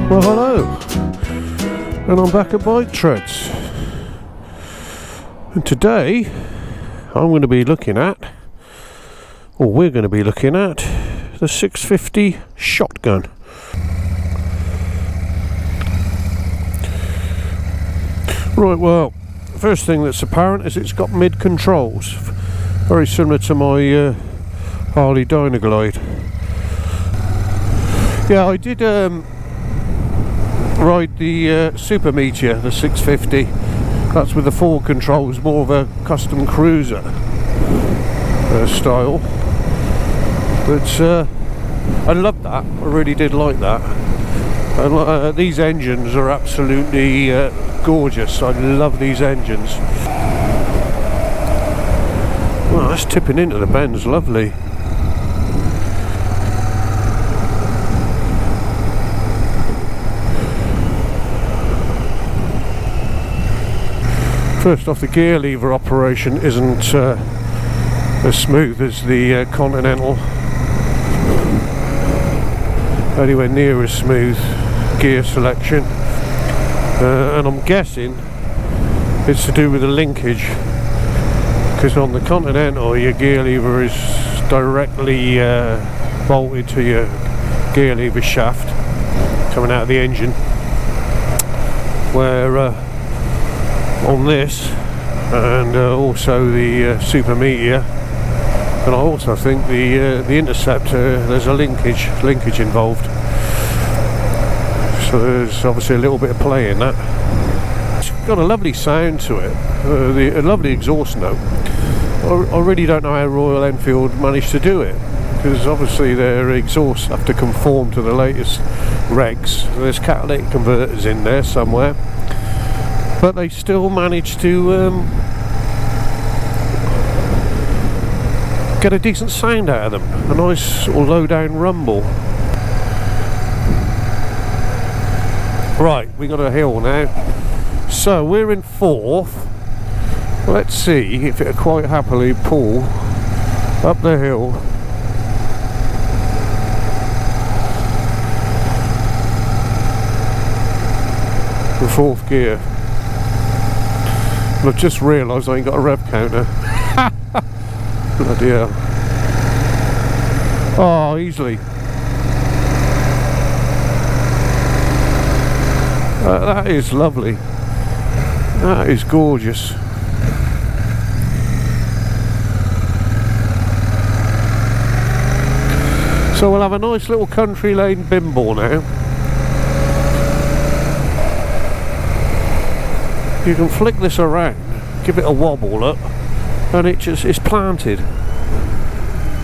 Well, hello, and I'm back at Bike Treads, and today I'm going to be looking at, or we're going to be looking at, the 650 shotgun. Right, well, first thing that's apparent is it's got mid controls, very similar to my Harley Dynaglide. Yeah, I did ride the Super Meteor, the 650. That's with the four controls, more of a custom cruiser style. But I loved that. I really did like that. And these engines are absolutely gorgeous. I love these engines. Well, that's tipping into the bends, lovely. First off, the gear lever operation isn't as smooth as the Continental. Anywhere near as smooth gear selection. And I'm guessing it's to do with the linkage, because on the Continental your gear lever is directly bolted to your gear lever shaft coming out of the engine, where on this and also the Super Meteor, and I also think the Interceptor, there's a linkage involved, so there's obviously a little bit of play in that. It's got a lovely sound to it, a lovely exhaust note. I really don't know how Royal Enfield managed to do it, because obviously their exhausts have to conform to the latest regs. There's catalytic converters in there somewhere, but they still managed to get a decent sound out of them, a nice sort of low down rumble. Right, we got a hill now, so we're in fourth. Let's see if it'll quite happily pull up the hill. The fourth gear. I've just realised I ain't got a rev counter. Bloody hell. Oh, easily. That is lovely. That is gorgeous. So we'll have a nice little country lane bimble now. You can flick this around, give it a wobble up, and it's planted.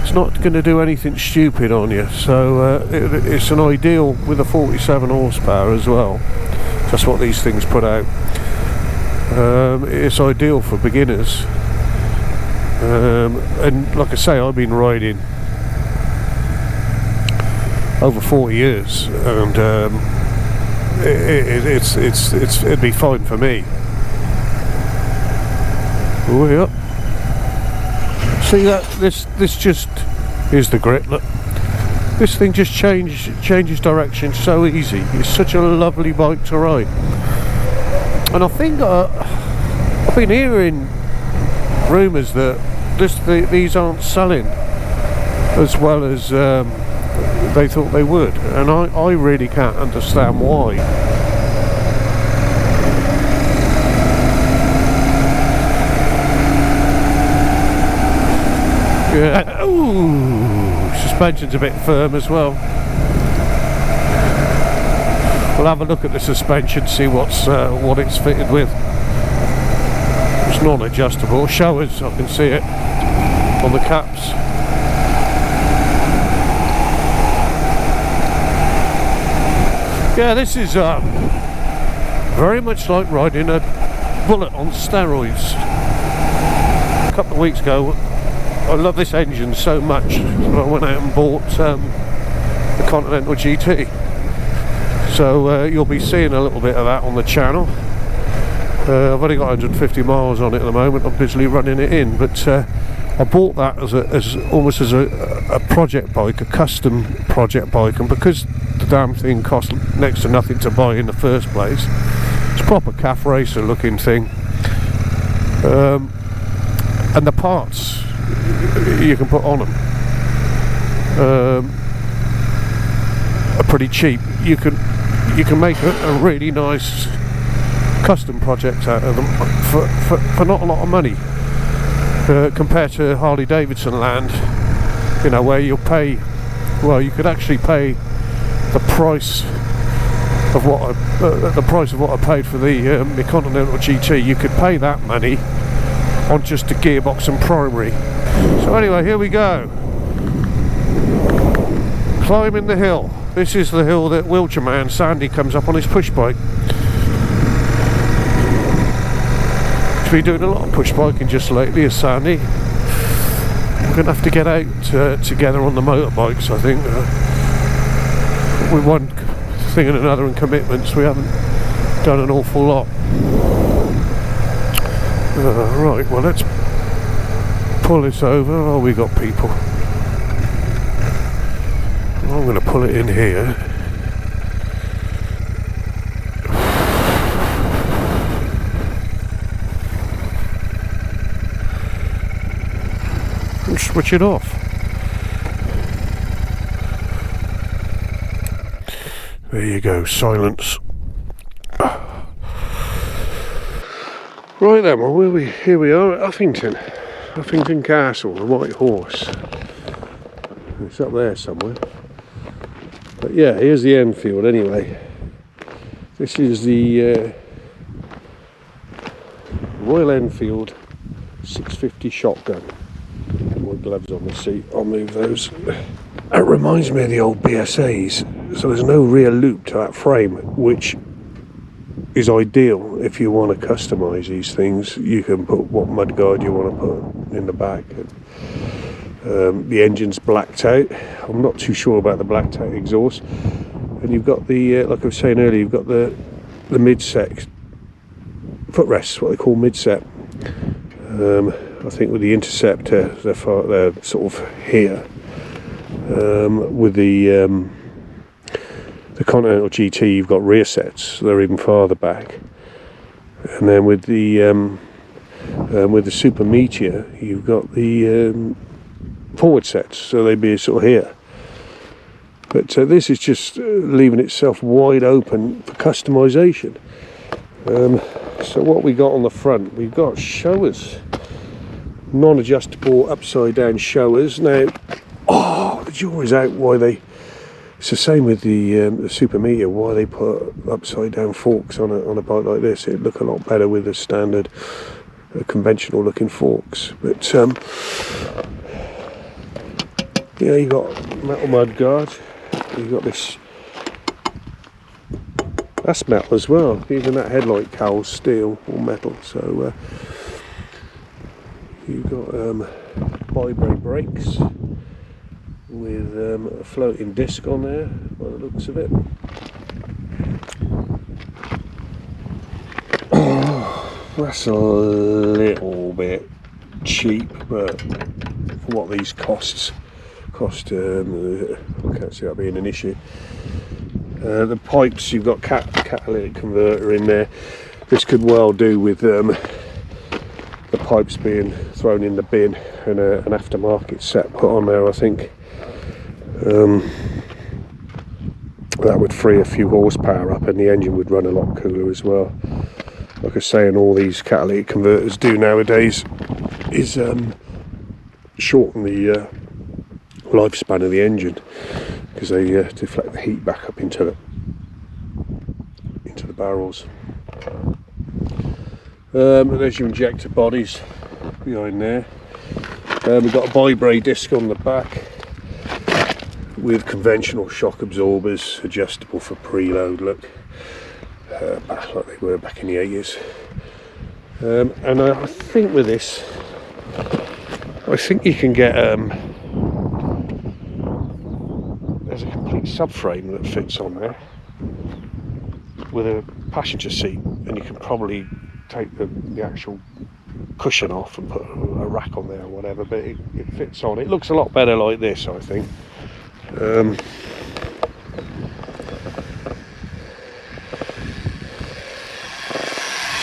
It's not going to do anything stupid on you, so it's an ideal with a 47 horsepower as well. That's what these things put out. It's ideal for beginners, and like I say, I've been riding over 40 years, and it'd be fine for me. Way up. See that? This just is the grip. Look, this thing just changes direction so easy. It's such a lovely bike to ride. And I think I've been hearing rumours that these aren't selling as well as they thought they would, and I really can't understand why. Yeah. Ooh, suspension's a bit firm as well. We'll have a look at the suspension, see what it's fitted with. It's non-adjustable. Showers, I can see it on the caps. Yeah, this is very much like riding a Bullet on steroids. A couple of weeks ago, I love this engine so much that I went out and bought the Continental GT. So you'll be seeing a little bit of that on the channel. I've only got 150 miles on it at the moment. I'm busily running it in, but I bought that as almost as a project bike, a custom project bike, and because damn thing cost next to nothing to buy in the first place. It's a proper calf racer looking thing. And the parts you can put on them are pretty cheap. You can make a really nice custom project out of them for not a lot of money, compared to Harley Davidson land, you know, where you'll pay, well, you could actually pay the price of what I paid for the Continental GT. You could pay that money on just the gearbox and primary. So anyway, here we go, climbing the hill. This is the hill that Wiltshire man Sandy comes up on his push bike. He's been doing a lot of push biking just lately, as Sandy. We're going to have to get out together on the motorbikes, I think. With one thing and another and commitments, we haven't done an awful lot. Right, well, let's pull this over. Oh, we got people. I'm going to pull it in here. And switch it off. There you go, silence. Right then, well, here we are at Uffington Castle, the White Horse. It's up there somewhere. But yeah, here's the Enfield anyway. This is the Royal Enfield 650 shotgun. My gloves on the seat, I'll move those. That reminds me of the old BSAs. So there's no rear loop to that frame, which is ideal if you want to customise these things. You can put what mudguard you want to put in the back. The engine's blacked out. I'm not too sure about the blacked out exhaust. And you've got the, like I was saying earlier, you've got the mid-set footrests, what they call mid-set. I think with the Interceptor, they're sort of here. With the Continental GT, you've got rear sets, they're even farther back. And then with the Super Meteor, you've got the forward sets, so they'd be sort of here. But this is just leaving itself wide open for customisation. So what we got on the front, we've got showers, non-adjustable upside down showers. Now, the jury's out why they, it's the same with the Super Meteor, why they put upside down forks on a bike like this. It'd look a lot better with the standard conventional looking forks. But yeah, you got metal mudguard. You got this, that's metal as well. Even that headlight cowl's steel or metal. So you've got vibrate brakes with a floating disc on there by the looks of it. That's a little bit cheap, but for what these cost, I can't see that being an issue. The pipes, you've got catalytic converter in there. This could well do with the pipes being thrown in the bin and an aftermarket set put on there, I think. That would free a few horsepower up and the engine would run a lot cooler as well. Like I was saying, all these catalytic converters do nowadays is shorten the lifespan of the engine, because they deflect the heat back up into the barrels. There's your injector bodies behind there. We've got a vibrate disc on the back with conventional shock absorbers, adjustable for preload. Look, back like they were back in the 80s. And I think with this, I think you can get there's a complete subframe that fits on there with a passenger seat, and you can probably take the actual cushion off and put a rack on there or whatever, but it fits on. It looks a lot better like this, I think.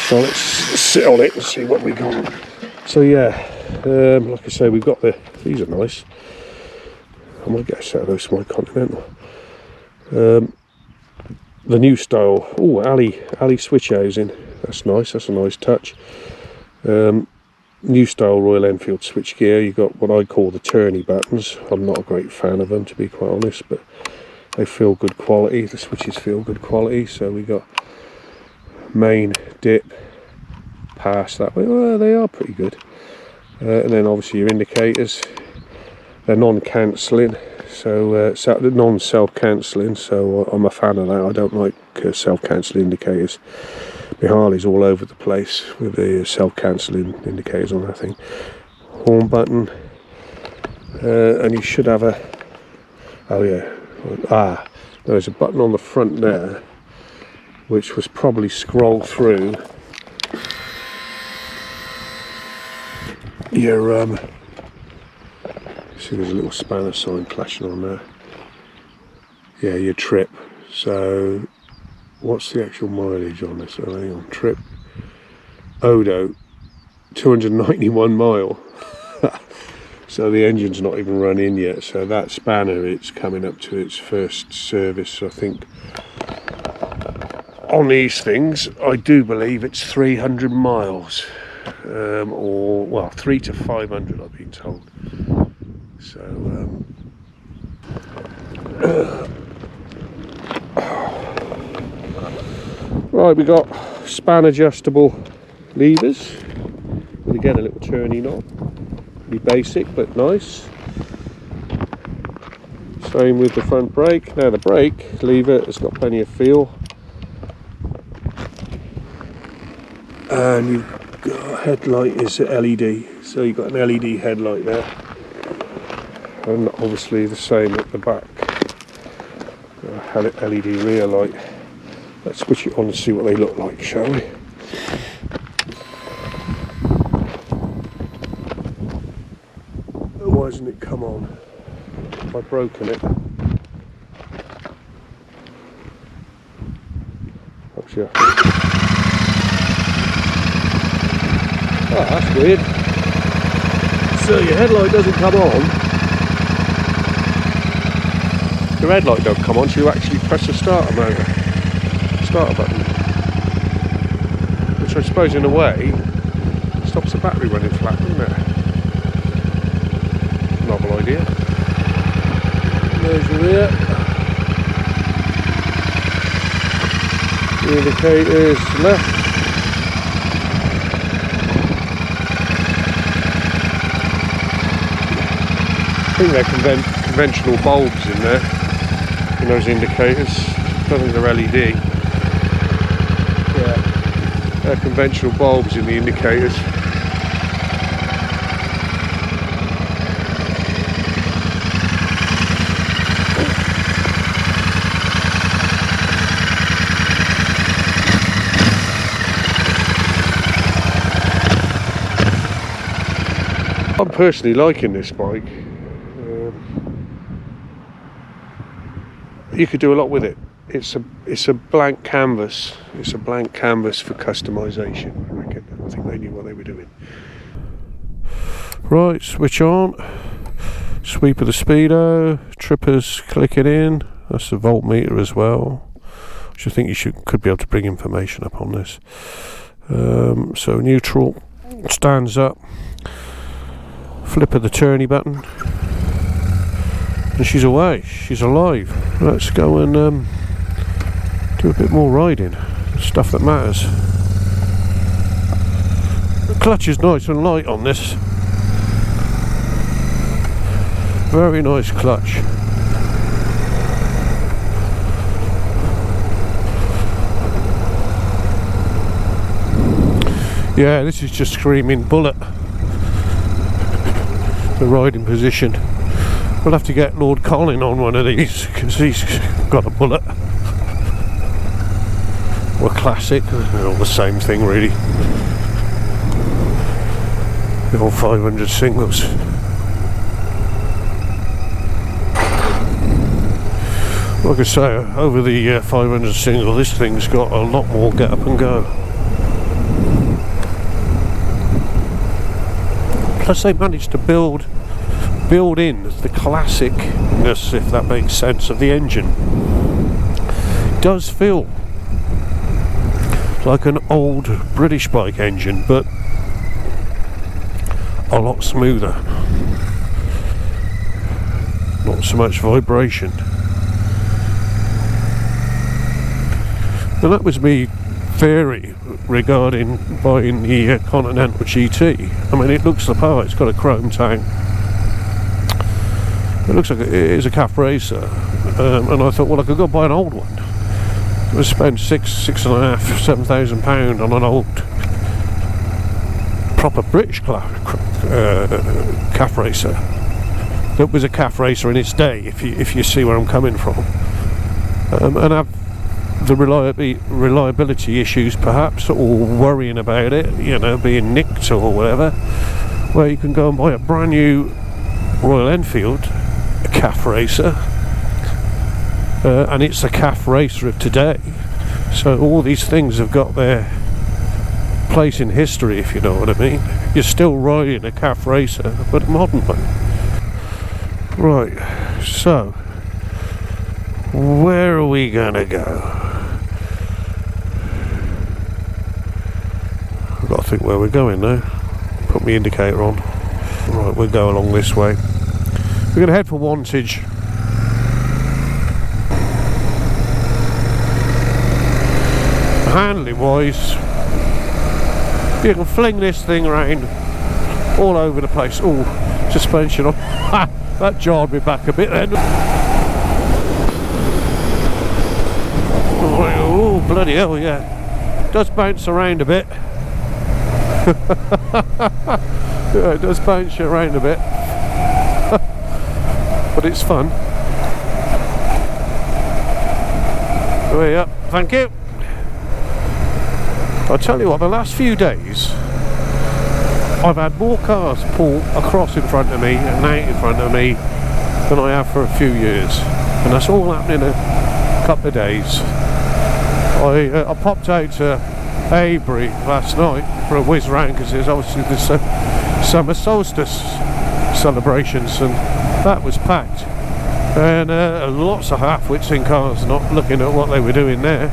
So let's sit on it and see what we got. So yeah, like I say, we've got these are nice. I might get a set of those for my Continental. The new style, alley switch housing, that's nice, that's a nice touch. New style Royal Enfield switchgear, you've got what I call the turny buttons. I'm not a great fan of them, to be quite honest, but they feel good quality, the switches feel good quality. So we got main, dip, pass that way, well, they are pretty good. And then obviously your indicators, they're non-cancelling, so non-self-cancelling, so I'm a fan of that. I don't like self-cancelling indicators. My Harley's all over the place with the self-cancelling indicators on that thing. Horn button, and you should have there's a button on the front there which was probably scrolled through your see, there's a little spanner sign flashing on there. Yeah, your trip. So what's the actual mileage on this? Oh, hang on, trip Odo 291 mile. So the engine's not even run in yet, so that spanner, it's coming up to its first service, I think. On these things, I do believe it's 300 miles, or well, 3 to 500 I've been told. So right, we got span adjustable levers with again a little turny knob. Pretty basic but nice. Same with the front brake. Now the brake lever has got plenty of feel, and you've got headlight is LED, so you've got an LED headlight there, and obviously the same at the back. LED rear light. Let's switch it on and see what they look like, shall we? Why hasn't it come on? Have I broken it? Perhaps yeah. Oh, that's weird. So your headlight doesn't come on. Your headlight don't come on, so you actually press the starter button, which I suppose in a way stops the battery running flat, doesn't it? Novel idea. There's your rear. The indicators left. I think they're conventional bulbs in there, in those indicators. I don't think they're LED. Yeah, they're conventional bulbs in the indicators. I'm personally liking this bike. You could do a lot with it. It's a blank canvas. It's a blank canvas for customization, I reckon. I think they knew what they were doing. Right, switch on. Sweep of the speedo. Trippers clicking in. That's the voltmeter as well. Which I think you could be able to bring information up on this. So neutral stands up. Flip of the turny button. And she's away, she's alive. Let's go and do a bit more riding, stuff that matters. The clutch is nice and light on this. Very nice clutch. Yeah, this is just screaming bullet. The riding position. We'll have to get Lord Colin on one of these because he's got a bullet. Or classic, they're all the same thing really. The old 500 singles. Like I say, over the 500 single, this thing's got a lot more get up and go. Plus they managed to build in the classicness, if that makes sense, of the engine. It does feel like an old British bike engine, but a lot smoother. Not so much vibration. And that was me theory regarding buying the Continental GT. I mean, it looks the part. It's got a chrome tank. It looks like it is a calf racer, and I thought, well, I could go buy an old one. I spend £6,500, £7,000 on an old proper British calf racer that was a calf racer in its day, if you see where I'm coming from, and have the reliability issues perhaps, or worrying about it, you know, being nicked or whatever, where you can go and buy a brand new Royal Enfield, a calf racer, and it's the calf racer of today. So all these things have got their place in history, if you know what I mean. You're still riding a calf racer, but a modern one. Right, so where are we gonna go? I've got to think where we're going now. Put my indicator on. Right, we'll go along this way. We're gonna head for Wantage. Handling wise, you can fling this thing around all over the place. Oh, suspension on. That jarred me back a bit then. Oh, bloody hell, yeah. Does bounce around a bit. Yeah, it does bounce you around a bit. But it's fun. Way up, thank you. I'll tell you what, the last few days I've had more cars pull across in front of me and out in front of me than I have for a few years, and that's all happening in a couple of days. I popped out to Avebury last night for a whiz round because there's obviously this summer solstice celebrations, and that was packed, and lots of half-wits in cars not looking at what they were doing there.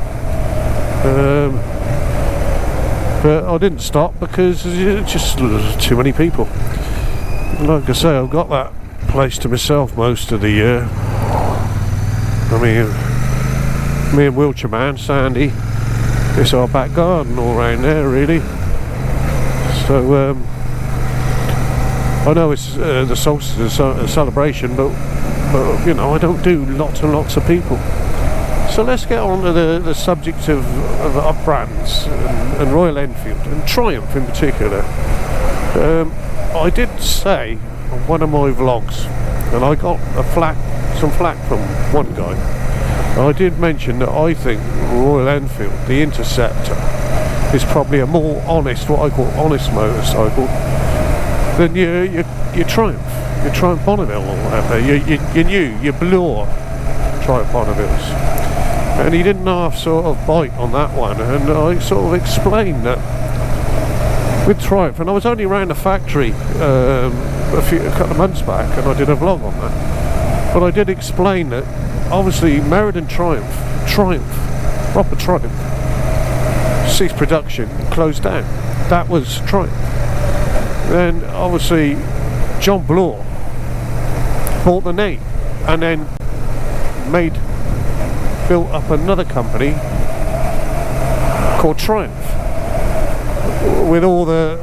But I didn't stop because it's just too many people. Like I say, I've got that place to myself most of the year. I mean, me and Wiltshire man, Sandy, it's our back garden all round there really. So I know it's the solstice celebration, but you know, I don't do lots and lots of people. So let's get on to the subject of brands and Royal Enfield and Triumph in particular. I did say on one of my vlogs, and I got some flack from one guy, I did mention that I think Royal Enfield, the Interceptor, is probably a more honest, what I call honest motorcycle, than your Triumph, your Triumph Bonneville or whatever, your Blur Triumph Bonnevilles. And he didn't half sort of bite on that one, and I sort of explained that with Triumph, and I was only around the factory a couple of months back, and I did a vlog on that, but I did explain that obviously Meriden Triumph, proper Triumph, ceased production, closed down. That was Triumph. Then obviously John Bloor bought the name and then built up another company called Triumph with all the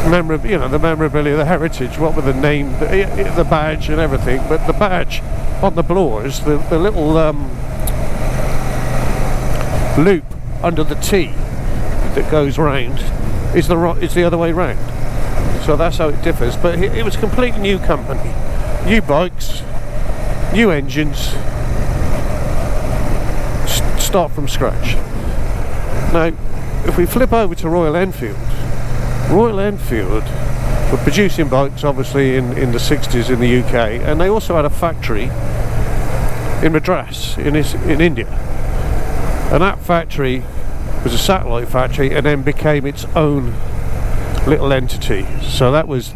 memorabilia, the heritage, what with the name, the badge and everything. But the badge on the blowers, the little loop under the T that goes round is the other way round. So that's how it differs. But it was a completely new company, new bikes, new engines, start from scratch. Now, if we flip over to Royal Enfield were producing bikes obviously in the 60s in the UK, and they also had a factory in Madras in India, and that factory was a satellite factory and then became its own little entity. So that was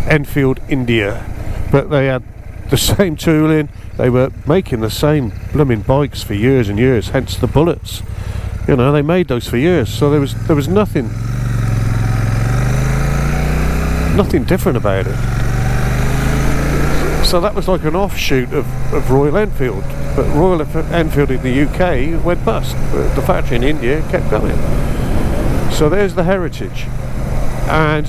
Enfield India, but they had the same tooling. They were making the same blooming bikes for years and years, hence the bullets. You know, they made those for years, so there was nothing different about it. So that was like an offshoot of Royal Enfield, but Royal Enfield in the UK went bust, but the factory in India kept going. So there's the heritage, and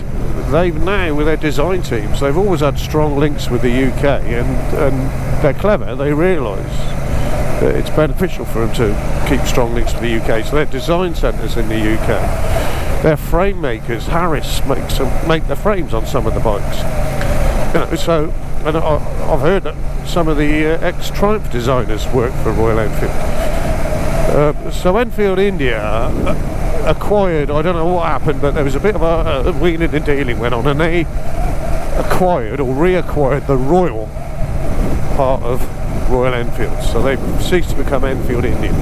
they've now, with their design teams, they've always had strong links with the UK, and they're clever. They realise that it's beneficial for them to keep strong links with the UK. So their design centres in the UK, their frame makers, Harris make the frames on some of the bikes. You know, so, and I've heard that some of the ex-Triumph designers work for Royal Enfield. So Enfield India acquired, I don't know what happened, but there was a bit of a wheeling and dealing went on, and they acquired or reacquired the Royal part of Royal Enfield. So they've ceased to become Enfield India.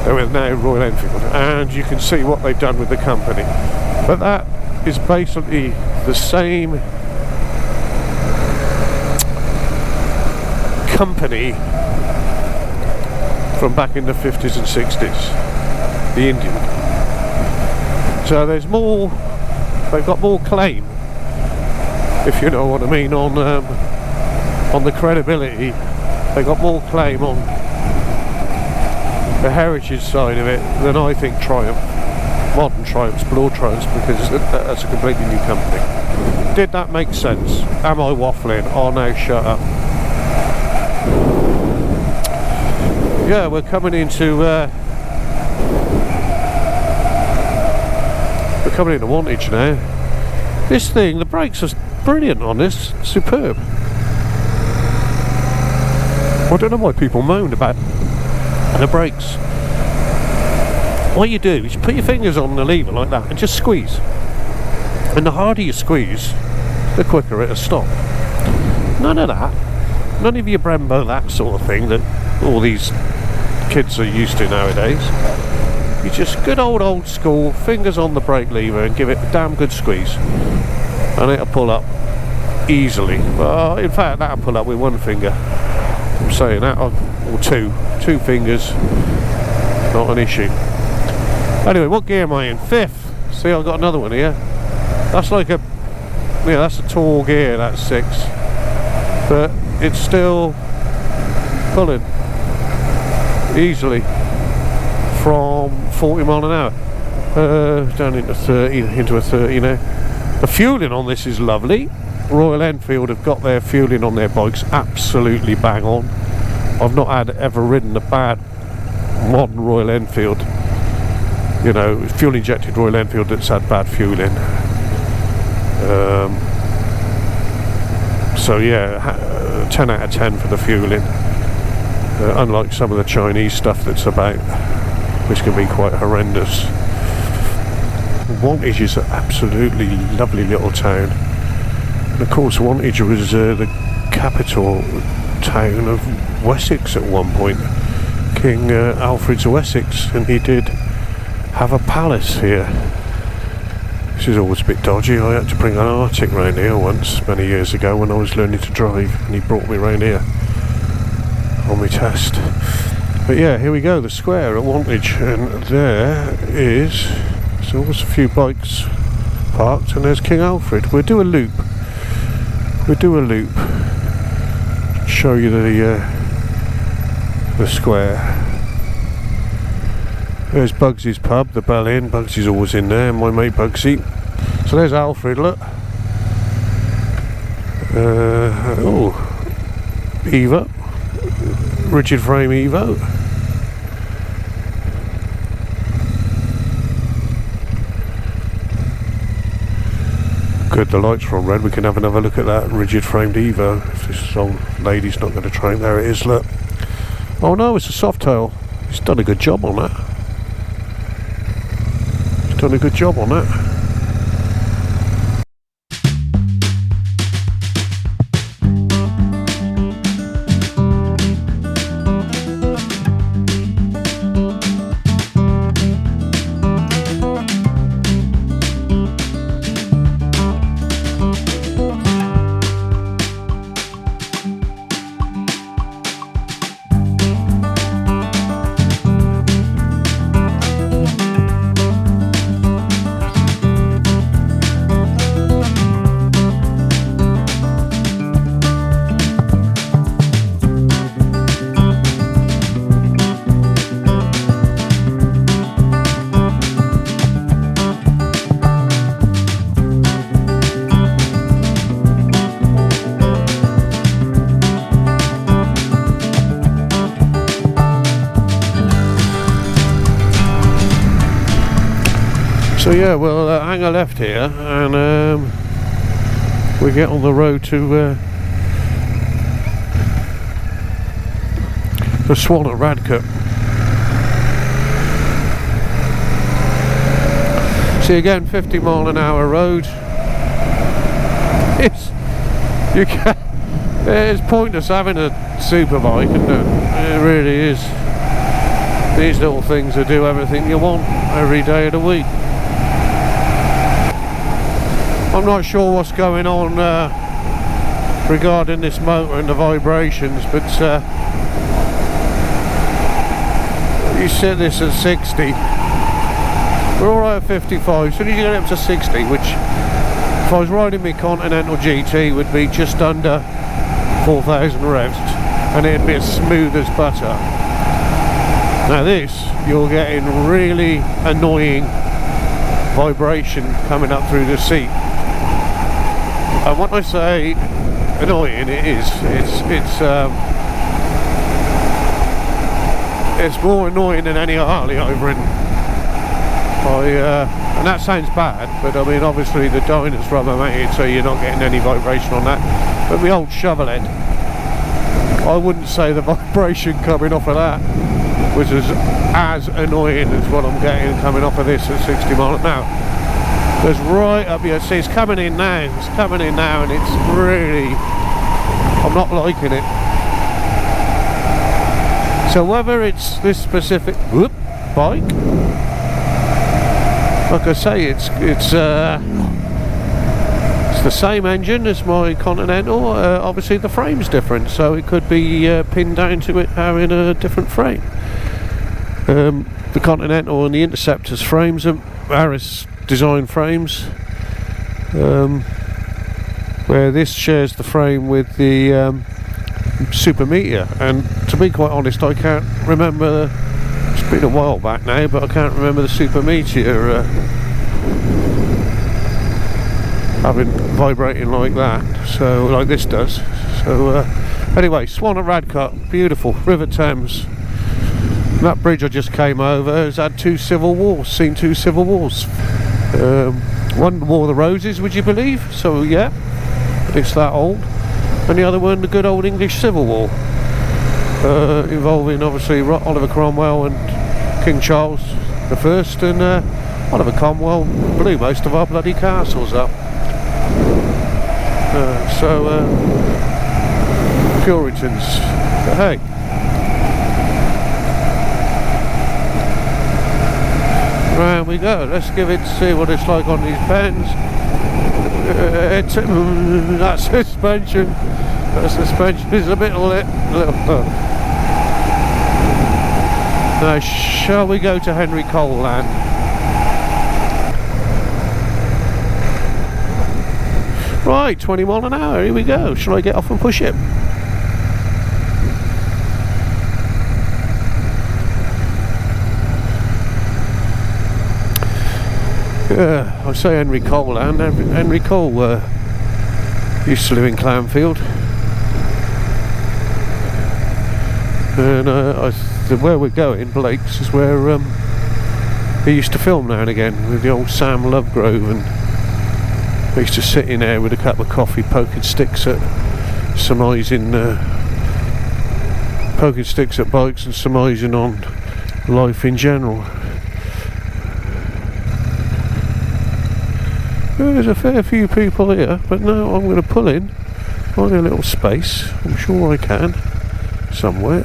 They're now Royal Enfield, and you can see what they've done with the company. But that is basically the same company from back in the 50s and 60s, the Indian. So there's more, they've got more claim, if you know what I mean, on the credibility. They got more claim on the heritage side of it than I think Triumph, modern Triumphs, but all Triumphs, because that's a completely new company. Did that make sense? Am I waffling? Oh no, shut up. Yeah, we're coming into Wantage now. This thing, the brakes are brilliant on this, superb. I don't know why people moan about the brakes. What you do is you put your fingers on the lever like that and just squeeze. And the harder you squeeze, the quicker it'll stop. None of that. None of your Brembo, that sort of thing that all these kids are used to nowadays. You just good old school, fingers on the brake lever and give it a damn good squeeze. And it'll pull up easily. Well, in fact, that'll pull up with one finger. I'm saying that, or two fingers, not an issue. Anyway, what gear am I in? 5th. See, I've got another one here. That's like that's a tall gear, that's 6. But it's still pulling easily from 40 mile an hour down into 30, into a 30 now. The fueling on this is lovely. Royal Enfield have got their fueling on their bikes absolutely bang on. I've not ever ridden a bad modern Royal Enfield, you know, fuel injected Royal Enfield that's had bad fueling. So yeah, 10 out of 10 for the fueling. Unlike some of the Chinese stuff that's about, which can be quite horrendous. Wantage is an absolutely lovely little town. And of course Wantage was the capital town of Wessex at one point. King Alfred's of Wessex, and he did have a palace here. This is always a bit dodgy. I had to bring an Arctic round here once, many years ago, when I was learning to drive, and he brought me round here on my test. But yeah, here we go, the square at Wantage, and there is, there's always a few bikes parked, and there's King Alfred. We'll do a loop. Show you the square. There's Bugsy's pub, the Bell Inn. Bugsy's always in there, my mate Bugsy. So there's Alfred, look. Evo, rigid frame Evo. Good, the lights are on red. We can have another look at that rigid framed Evo. If this old lady's not going to try, there it is, look. Oh no, it's a soft tail. He's done a good job on that. Done a good job on that. So yeah, we'll hang a left here and we get on the road to the Swan at Radcott. See again, 50-mile-an-hour road. It's pointless having a superbike, isn't it? It really is. These little things that do everything you want every day of the week. I'm not sure what's going on regarding this motor and the vibrations, but you set this at 60. We're alright at 55, so as you get up to 60, which if I was riding my Continental GT would be just under 4,000 revs, and it'd be as smooth as butter. Now this, you're getting really annoying vibration coming up through the seat. And when I say annoying, it is. It's more annoying than any Harley I've ridden. And that sounds bad, but I mean obviously the dyno's rubber mated, so you're not getting any vibration on that. But the old shovel head, I wouldn't say the vibration coming off of that was as annoying as what I'm getting coming off of this at 60 miles an hour. It's right up here. See, it's coming in now. It's coming in now, and it's really, I'm not liking it. So whether it's this specific bike, like I say, it's the same engine as my Continental. Obviously the frame's different, so it could be pinned down to it having a different frame. The Continental and the Interceptor's frames are Harris design frames, where this shares the frame with the Super Meteor. And to be quite honest, I can't remember. It's been a while back now, but I can't remember the Super Meteor vibrating like that, so like this does. So anyway, Swan at Radcott, beautiful, River Thames. And that bridge I just came over has had two civil wars, seen two civil wars. One War of the Roses, would you believe? So yeah, it's that old. And the other one, the good old English Civil War, involving obviously Oliver Cromwell and King Charles I, and Oliver Cromwell blew most of our bloody castles up. Puritans, but hey. Round we go. Let's give it, see what it's like on these bends. That suspension is a bit lit. Now, shall we go to Henry Cole land? Right, 20 mile an hour, here we go. Shall I get off and push it? Yeah, I say Henry Cole land. Henry Cole used to live in Clanfield. And where we're going, Blake's, is where he used to film now and again with the old Sam Lovegrove, and I used to sit in there with a cup of coffee, poking sticks at bikes and surmising on life in general. There's a fair few people here, but now I'm going to pull in, find a little space. I'm sure I can, somewhere.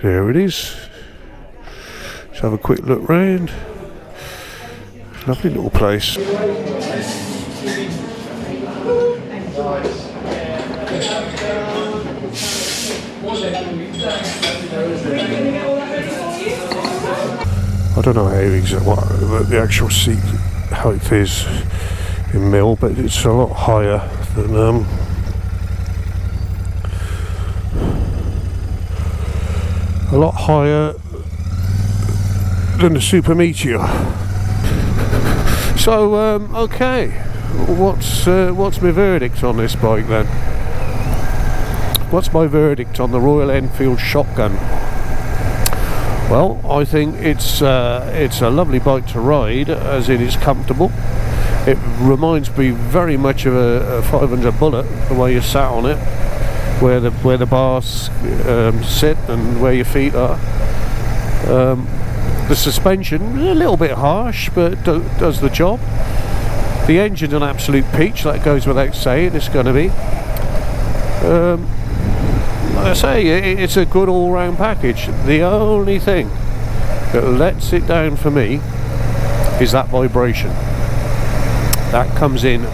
There it is. Let's have a quick look round. Lovely little place. I don't know what the actual seat height is in mil, but it's a lot higher than the Super Meteor. So okay, what's my verdict on this bike then? What's my verdict on the Royal Enfield shotgun? Well, I think it's a lovely bike to ride, as it is comfortable. It reminds me very much of a 500 Bullet, the way you sat on it, where the bars sit and where your feet are. The suspension a little bit harsh, but does the job. The engine's an absolute peach, that goes without saying. It's going to be. Like I say, it's a good all-round package. The only thing that lets it down for me is that vibration. That comes in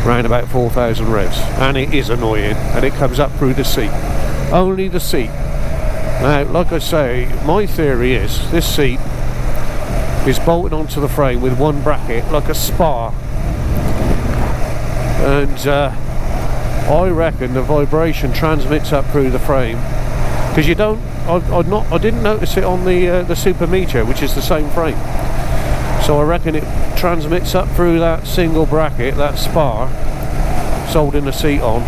around about 4,000 revs, and it is annoying, and it comes up through the seat. Only the seat. Now, like I say, my theory is this seat is bolted onto the frame with one bracket, like a spar, and I reckon the vibration transmits up through the frame, because you don't. I didn't notice it on the Super Meteor, which is the same frame. So I reckon it transmits up through that single bracket, that spar, holding the seat on,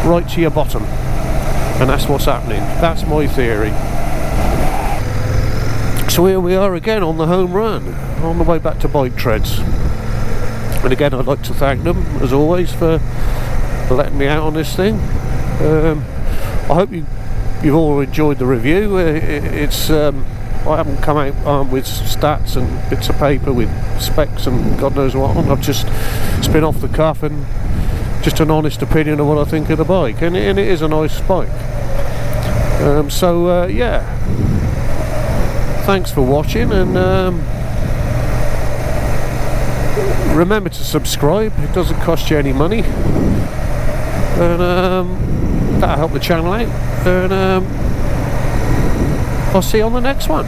right to your bottom, and that's what's happening. That's my theory. So here we are again on the home run, on the way back to Bike Treads. And again, I'd like to thank them, as always, for letting me out on this thing. I hope you've all enjoyed the review. I haven't come out armed with stats and bits of paper with specs and God knows what on. I've just spin off the cuff and just an honest opinion of what I think of the bike, and it is a nice bike. Yeah, thanks for watching, and remember to subscribe. It doesn't cost you any money, and that'll help the channel out, and I'll see you on the next one.